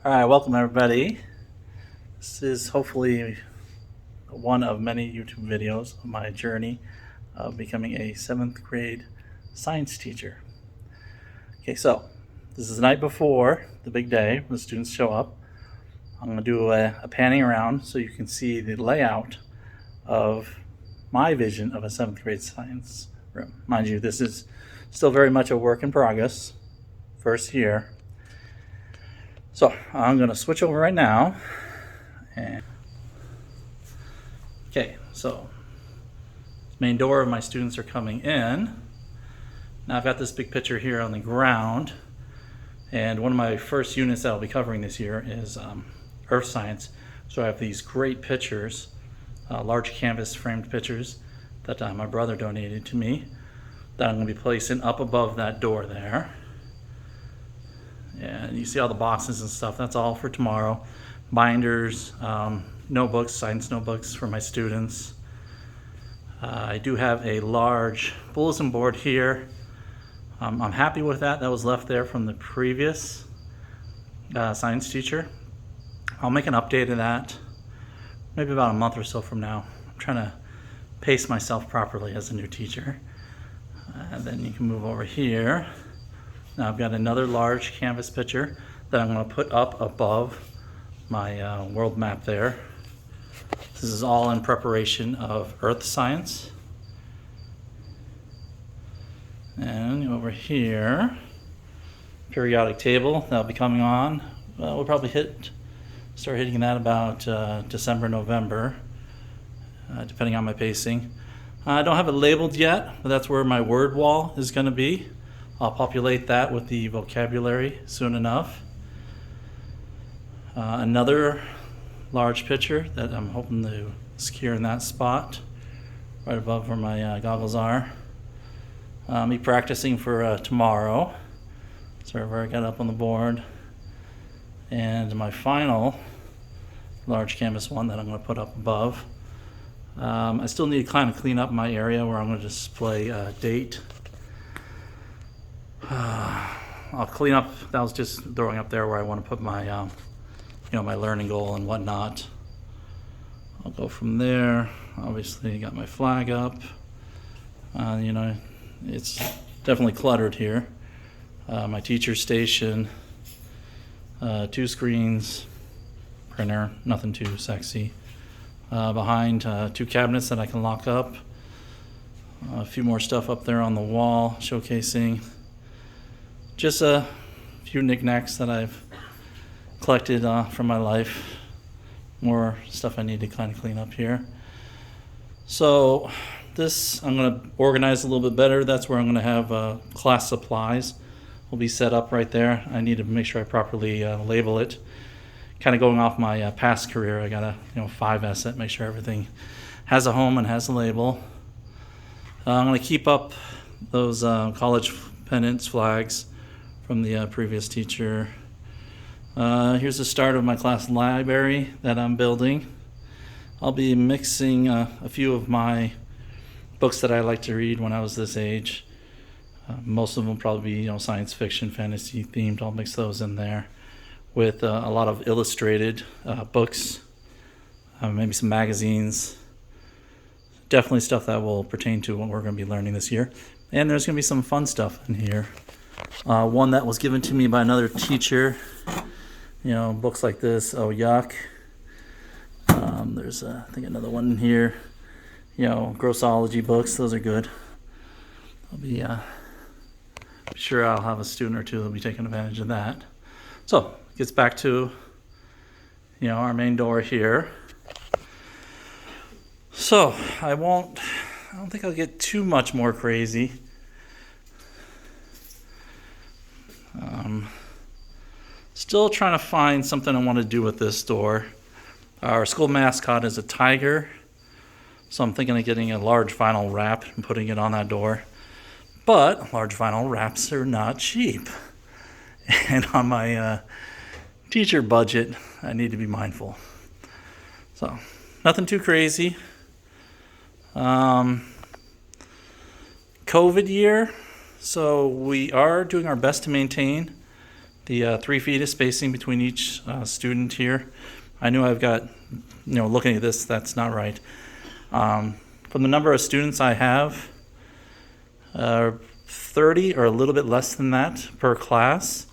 All right, welcome everybody. This is hopefully one of many YouTube videos of my journey of becoming a 7th grade science teacher. Okay, so this is the night before the big day when the students show up. I'm going to do a panning around so you can see the layout of my vision of a 7th grade science room. Mind you, this is still very much a work in progress, first year. So I'm going to switch over right now. Okay, so main door, my students are coming in. Now I've got this big picture here on the ground, and one of my first units that I'll be covering this year is earth science. So I have these great pictures, large canvas framed pictures that my brother donated to me that I'm going to be placing up above that door there. And you see all the boxes and stuff, that's all for tomorrow. Binders, notebooks, science notebooks for my students. I do have a large bulletin board here. I'm happy with that. That was left there from the previous science teacher. I'll make an update of that maybe about a month or so from now. I'm trying to pace myself properly as a new teacher. And then you can move over here. Now I've got another large canvas picture that I'm going to put up above my world map there. This is all in preparation of earth science. And over here, periodic table that'll be coming on. We'll probably start hitting that about December, November, depending on my pacing. I don't have it labeled yet, but that's where my word wall is going to be. I'll populate that with the vocabulary soon enough. Another large picture that I'm hoping to secure in that spot, right above where my goggles are. Me practicing for tomorrow. So I've already got it up on the board. And my final large canvas one that I'm going to put up above. I still need to kind of clean up my area where I'm going to display date. I'll clean up, that was just throwing up there where I want to put my my learning goal and whatnot. I'll go from there. Obviously got my flag up. It's definitely cluttered here. My teacher station, 2 screens, printer, nothing too sexy. Behind 2 cabinets that I can lock up. A few more stuff up there on the wall showcasing just a few knickknacks that I've collected from my life. More stuff I need to kind of clean up here. So this I'm going to organize a little bit better. That's where I'm going to have class supplies will be set up right there. I need to make sure I properly label it. Kind of going off my past career, I got to 5S it, make sure everything has a home and has a label. I'm going to keep up those college pennants, flags from the previous teacher. Here's the start of my class library that I'm building. I'll be mixing a few of my books that I like to read when I was this age. Most of them will probably be science fiction, fantasy themed. I'll mix those in there with a lot of illustrated books, maybe some magazines. Definitely stuff that will pertain to what we're going to be learning this year. And there's going to be some fun stuff in here. One that was given to me by another teacher. Books like this. Oh, yuck. There's I think another one in here. Grossology books. Those are good. I'll be sure I'll have a student or two that'll be taking advantage of that. So gets back to our main door here. So I don't think I'll get too much more crazy. Still trying to find something I want to do with this door. Our school mascot is a tiger, so I'm thinking of getting a large vinyl wrap and putting it on that door. But large vinyl wraps are not cheap. And on my teacher budget, I need to be mindful. So nothing too crazy. COVID year, so we are doing our best to maintain The 3 feet of spacing between each student here. I know I've got, looking at this, that's not right. From the number of students I have, 30 or a little bit less than that per class.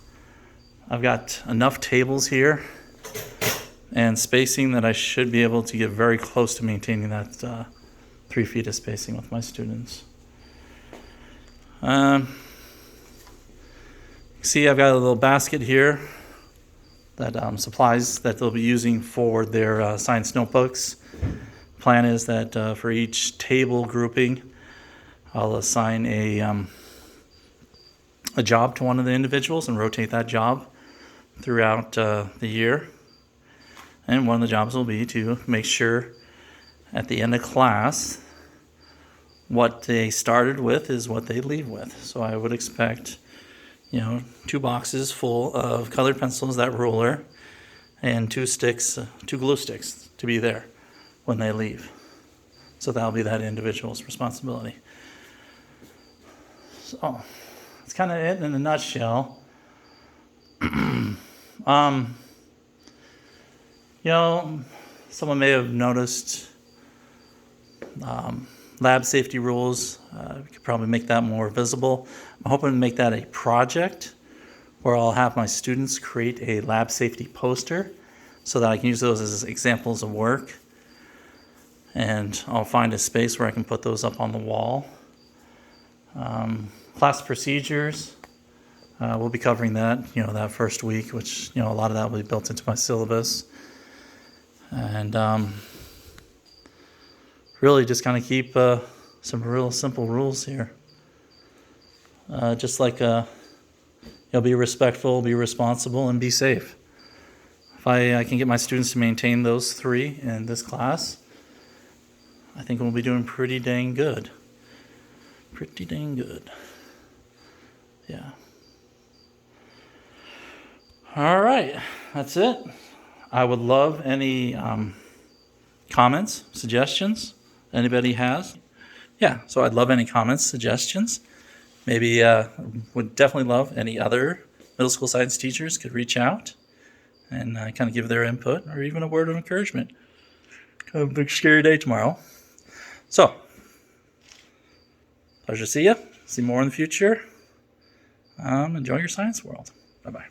I've got enough tables here and spacing that I should be able to get very close to maintaining that 3 feet of spacing with my students. See, I've got a little basket here that supplies that they'll be using for their science notebooks. Plan is that for each table grouping, I'll assign a job to one of the individuals and rotate that job throughout the year. And one of the jobs will be to make sure at the end of class what they started with is what they leave with. So I would expect 2 boxes full of colored pencils, that ruler, and 2 glue sticks to be there when they leave. So that'll be that individual's responsibility. So that's kind of it in a nutshell. Someone may have noticed lab safety rules. We could probably make that more visible. I'm hoping to make that a project where I'll have my students create a lab safety poster so that I can use those as examples of work. And I'll find a space where I can put those up on the wall. Class procedures, we'll be covering that, that first week, which, a lot of that will be built into my syllabus. And really just kind of keep some real simple rules here. Just like, be respectful, be responsible, and be safe. If I can get my students to maintain those 3 in this class, I think we'll be doing pretty dang good. Pretty dang good. Yeah. All right, that's it. I would love any comments, suggestions anybody has. Yeah, so I'd love any comments, suggestions. Maybe would definitely love any other middle school science teachers could reach out and kind of give their input or even a word of encouragement. Kind of a big scary day tomorrow. So, pleasure to see you. See more in the future. Enjoy your science world. Bye-bye.